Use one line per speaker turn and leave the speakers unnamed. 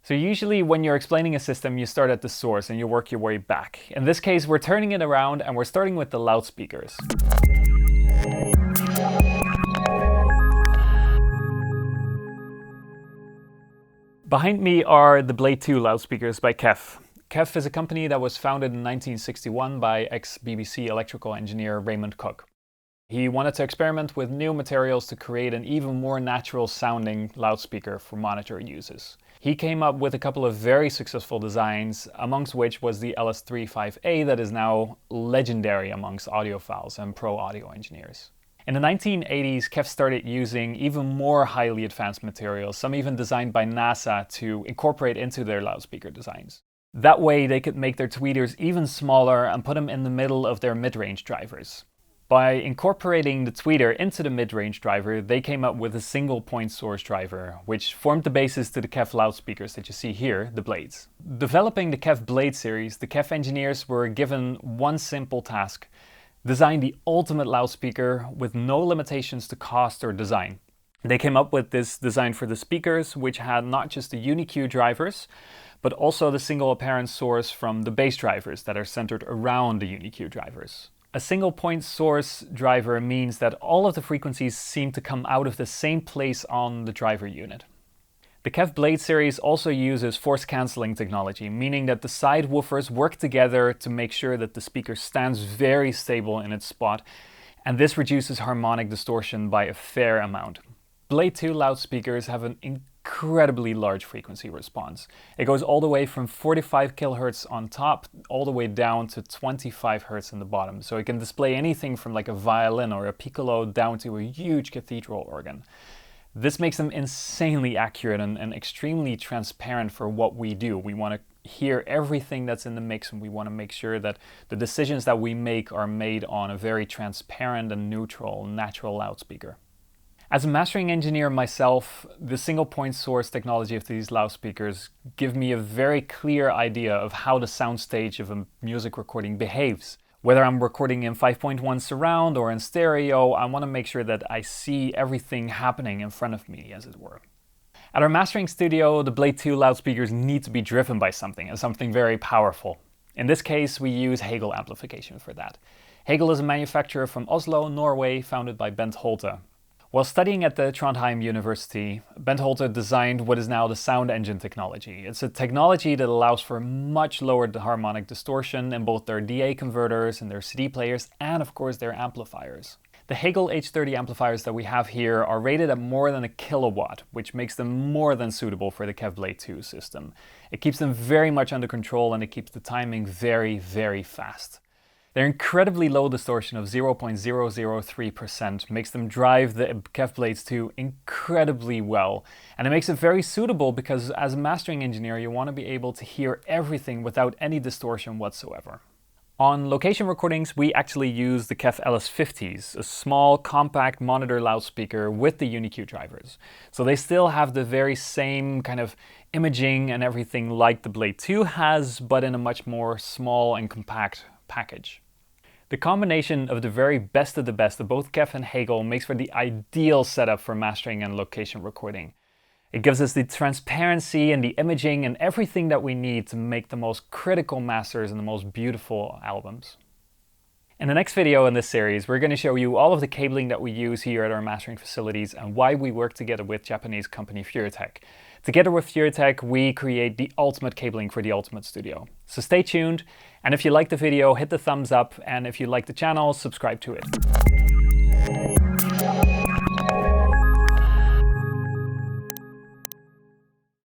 So usually when you're explaining a system, you start at the source and you work your way back. In this case, we're turning it around and we're starting with the loudspeakers. Behind me are the Blade 2 loudspeakers by KEF. KEF is a company that was founded in 1961 by ex-BBC electrical engineer Raymond Cook. He wanted to experiment with new materials to create an even more natural sounding loudspeaker for monitor uses. He came up with a couple of very successful designs, amongst which was the LS35A that is now legendary amongst audiophiles and pro audio engineers. In the 1980s, KEF started using even more highly advanced materials, some even designed by NASA, to incorporate into their loudspeaker designs. That way they could make their tweeters even smaller and put them in the middle of their mid-range drivers. By incorporating the tweeter into the mid-range driver, they came up with a single point source driver, which formed the basis to the KEF loudspeakers that you see here, the Blades. Developing the KEF Blade series, the KEF engineers were given one simple task: design the ultimate loudspeaker with no limitations to cost or design. They came up with this design for the speakers, which had not just the UniQ drivers, but also the single apparent source from the bass drivers that are centered around the UniQ drivers. A single point source driver means that all of the frequencies seem to come out of the same place on the driver unit. The KEF Blade series also uses force cancelling technology, meaning that the side woofers work together to make sure that the speaker stands very stable in its spot, and this reduces harmonic distortion by a fair amount. Blade 2 loudspeakers have an incredibly large frequency response. It goes all the way from 45 kHz on top all the way down to 25 Hz in the bottom. So it can display anything from like a violin or a piccolo down to a huge cathedral organ. This makes them insanely accurate and extremely transparent for what we do. We want to hear everything that's in the mix, and we want to make sure that the decisions that we make are made on a very transparent and neutral, natural loudspeaker. As a mastering engineer myself, the single point source technology of these loudspeakers give me a very clear idea of how the soundstage of a music recording behaves. Whether I'm recording in 5.1 surround or in stereo, I want to make sure that I see everything happening in front of me, as it were. At our mastering studio, the Blade 2 loudspeakers need to be driven by something, and something very powerful. In this case, we use Hegel amplification for that. Hegel is a manufacturer from Oslo, Norway, founded by Bent Holte. While studying at the Trondheim University, Bent Holte designed what is now the sound engine technology. It's a technology that allows for much lower harmonic distortion in both their DA converters and their CD players, and of course their amplifiers. The Hegel H30 amplifiers that we have here are rated at more than a kilowatt, which makes them more than suitable for the KEF Blade 2 system. It keeps them very much under control, and it keeps the timing very, very fast. Their incredibly low distortion of 0.003% makes them drive the KEF Blades 2 incredibly well. And it makes it very suitable because as a mastering engineer, you want to be able to hear everything without any distortion whatsoever. On location recordings, we actually use the KEF LS50s, a small, compact monitor loudspeaker with the UniQ drivers. So they still have the very same kind of imaging and everything like the Blade 2 has, but in a much more small and compact package. The combination of the very best of the best of both KEF and Hegel makes for the ideal setup for mastering and location recording. It gives us the transparency and the imaging and everything that we need to make the most critical masters and the most beautiful albums. In the next video in this series, we're going to show you all of the cabling that we use here at our mastering facilities and why we work together with Japanese company Furitech. Together with Furitech, we create the ultimate cabling for the ultimate studio. So stay tuned, and if you like the video, hit the thumbs up, and if you like the channel, subscribe to it.